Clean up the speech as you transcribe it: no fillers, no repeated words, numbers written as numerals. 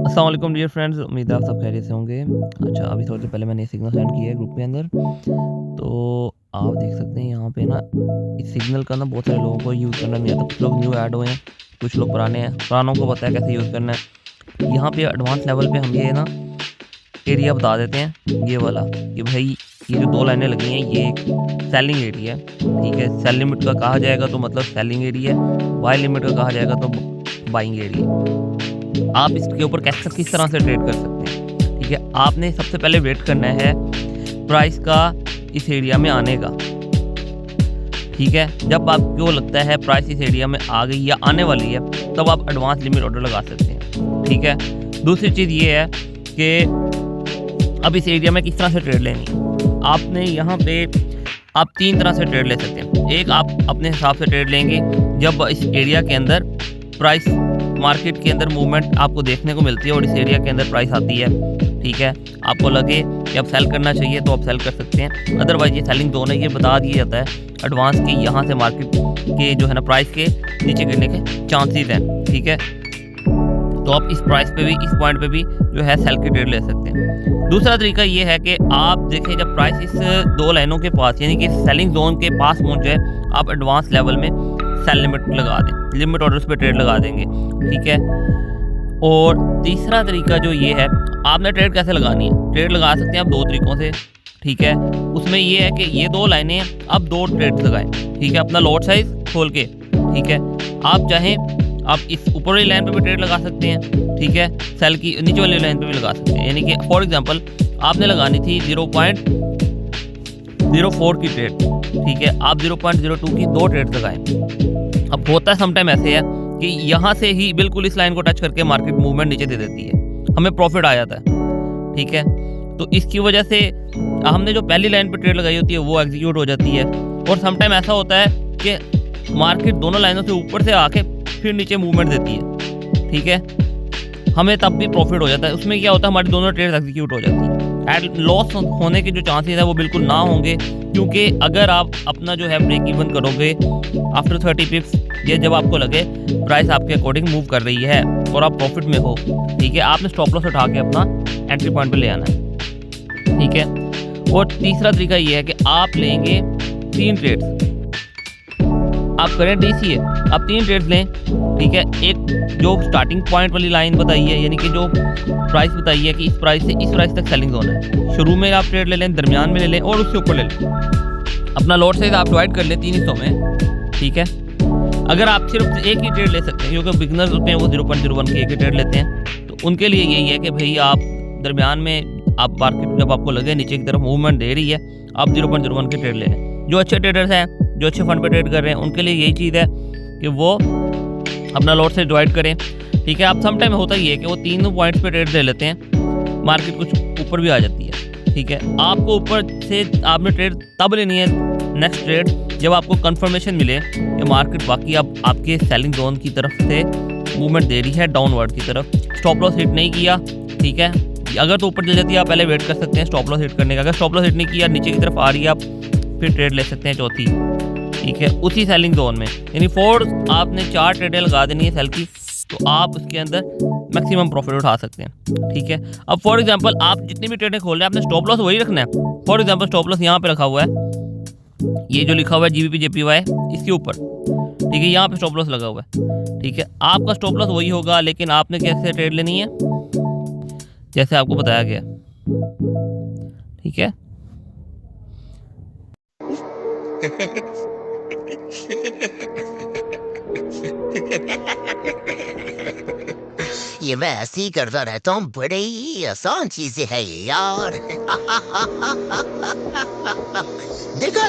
अस्सलाम वालेकुम dear friends, उम्मीद है आप सब खैरियत से होंगे। अच्छा, अभी थोड़ी देर पहले मैंने सिग्नल सेंड किया है ग्रुप के अंदर। तो आप देख सकते हैं यहाँ पे ना इस सिग्नल का ना बहुत सारे लोगों को यूज़ करना नहीं आता। कुछ लोग न्यू ऐड हुए हैं, कुछ लोग पुराने हैं। पुरानों को पता है कैसे यूज़ करना है। यहाँ पे एडवांस लेवल पे हम ये ना एरिया बता देते हैं, ये वाला कि भाई ये जो 2 लाइनें लगी हैं ये एक सेलिंग एरिया है, ठीक है। सेल लिमिट का कहा जाएगा तो मतलब सेलिंग एरिया है, बाय लिमिट का कहा जाएगा तो बाइंग एरिया। आप इसके ऊपर कैसे किस तरह से ट्रेड कर सकते हैं, ठीक है। आपने सबसे पहले वेट करना है प्राइस का इस एरिया में आने का, ठीक है। जब आपको लगता है प्राइस इस एरिया में आ गई या आने वाली है, तब आप एडवांस लिमिट ऑर्डर लगा सकते हैं, ठीक है। दूसरी चीज़ ये है कि अब इस एरिया में किस तरह से ट्रेड लेनी है। आपने यहाँ पे आप 3 तरह से ट्रेड ले सकते हैं। एक, आप अपने हिसाब से ट्रेड लेंगे जब इस एरिया के अंदर प्राइस मार्केट के अंदर मूवमेंट आपको देखने को मिलती है और इस एरिया के अंदर प्राइस आती है, ठीक है। आपको लगे कि अब सेल करना चाहिए तो आप सेल कर सकते हैं। अदरवाइज ये सेलिंग जोन है, ये बता दिया जाता है एडवांस के यहाँ से मार्केट के जो है ना प्राइस के नीचे गिरने के चांसेस हैं, ठीक है। तो आप इस प्राइस पे भी, इस पॉइंट पे भी जो है सेल की ट्रेड ले सकते हैं। दूसरा तरीका ये है कि आप देखें जब प्राइस इस 2 लाइनों के पास यानी कि सेलिंग जोन के पास पहुंच जाए, आप एडवांस लेवल में सेल लिमिट लगा दें, लिमिट ऑर्डर्स पे ट्रेड लगा देंगे, ठीक है। और तीसरा तरीका जो ये है, आपने ट्रेड कैसे लगानी है। ट्रेड लगा सकते हैं आप 2 तरीकों से, ठीक है। उसमें ये है कि ये 2 लाइनें अब 2 ट्रेड लगाएं, ठीक है, अपना लॉट साइज खोल के, ठीक है। आप चाहें आप इस ऊपर वाली लाइन पे भी ट्रेड लगा सकते हैं, ठीक है। सेल की नीचे वाली लाइन पे भी लगा सकते हैं। यानी कि फॉर एग्जांपल आपने लगानी थी 0.04 की ट्रेड, ठीक है। आप 0.02 की 2 ट्रेड लगाएं। अब होता है समटाइम ऐसे है कि यहाँ से ही बिल्कुल इस लाइन को टच करके मार्केट मूवमेंट नीचे दे देती है, हमें प्रॉफिट आ जाता है, ठीक है। तो इसकी वजह से हमने जो पहली लाइन पे ट्रेड लगाई होती है वो एग्जीक्यूट हो जाती है। और समटाइम ऐसा होता है कि मार्केट दोनों लाइनों से ऊपर से आके फिर नीचे मूवमेंट देती है, ठीक है। हमें तब भी प्रॉफिट हो जाता है। उसमें क्या होता है, हमारी दोनों ट्रेड एग्जीक्यूट हो जाती है। एट लॉस होने के जो चांसेस है वो बिल्कुल ना होंगे, क्योंकि अगर आप अपना जो है ब्रेक इवन करोगे आफ्टर 30 पिप्स, ये जब आपको लगे प्राइस आपके अकॉर्डिंग मूव कर रही है और आप प्रॉफिट में हो, ठीक है, आपने स्टॉप लॉस उठा के अपना एंट्री पॉइंट पे ले आना है, ठीक है। और तीसरा तरीका ये है कि आप लेंगे 3 ट्रेड्स। आप करें डीसीए, आप 3 ट्रेड्स लें, ठीक है। एक जो स्टार्टिंग पॉइंट वाली लाइन बताई है, यानी कि जो प्राइस बताई है कि इस प्राइस से इस प्राइस तक सेलिंग जोन है, शुरू में आप ट्रेड ले लें, दरमियान में ले लें और उससे ऊपर ले लें। अपना लॉट साइज आप डिवाइड कर लें 3 हिस्सों में, ठीक है। अगर आप सिर्फ एक ही ट्रेड ले सकते हैं, क्योंकि बिगनर्स होते हैं वो 0.01 की एक ही ट्रेड लेते हैं, तो उनके लिए यही है कि भाई आप दरमियान में आप मार्केट जब आपको लगे नीचे की तरफ मूवमेंट दे रही है, आप 0.01 की ट्रेड ले लें। जो अच्छे ट्रेडर्स हैं, जो अच्छे फंड पे ट्रेड कर रहे हैं, उनके लिए यही चीज़ है कि वो अपना लॉट से डिवाइड करें, ठीक है। आप सम टाइम होता ही है कि वो 3 पॉइंट्स पे ट्रेड ले लेते हैं, मार्केट कुछ ऊपर भी आ जाती है, ठीक है। आपको ऊपर से आपने ट्रेड तब लेनी है नेक्स्ट ट्रेड जब आपको कंफर्मेशन मिले कि मार्केट बाकी अब आपके सेलिंग जोन की तरफ से मूवमेंट दे रही है डाउनवर्ड की तरफ। स्टॉप लॉस हिट नहीं किया, ठीक है। अगर तो ऊपर चल जाती है आप पहले वेट कर सकते हैं स्टॉप लॉस हिट करने का। अगर स्टॉप लॉस हिट नहीं किया, नीचे की तरफ आ रही है, आप फिर ट्रेड ले सकते हैं चौथी, ठीक है, उसी सेलिंग जोन में। यानी 4 आपने 4 ट्रेडें लगा देनी है सेल की, तो आप उसके अंदर मैक्सिमम प्रॉफिट उठा सकते हैं, ठीक है। अब फॉर एग्जांपल आप जितनी भी ट्रेडें खोल रहे हैं, आपने स्टॉप लॉस वही रखना है। फॉर एग्जांपल स्टॉप लॉस यहाँ पे रखा हुआ है, ये जो लिखा हुआ है जीबीपी जेपीवाई, इसके ऊपर, ठीक है, यहाँ पे स्टॉप लॉस लगा हुआ है, ठीक है। आपका स्टॉप लॉस वही होगा, लेकिन आपने कैसे ट्रेड लेनी है जैसे आपको बताया गया, ठीक है। ये मैं ऐसे ही करता रहता हूँ, बड़े ही आसान चीजें है ये यार। देखो,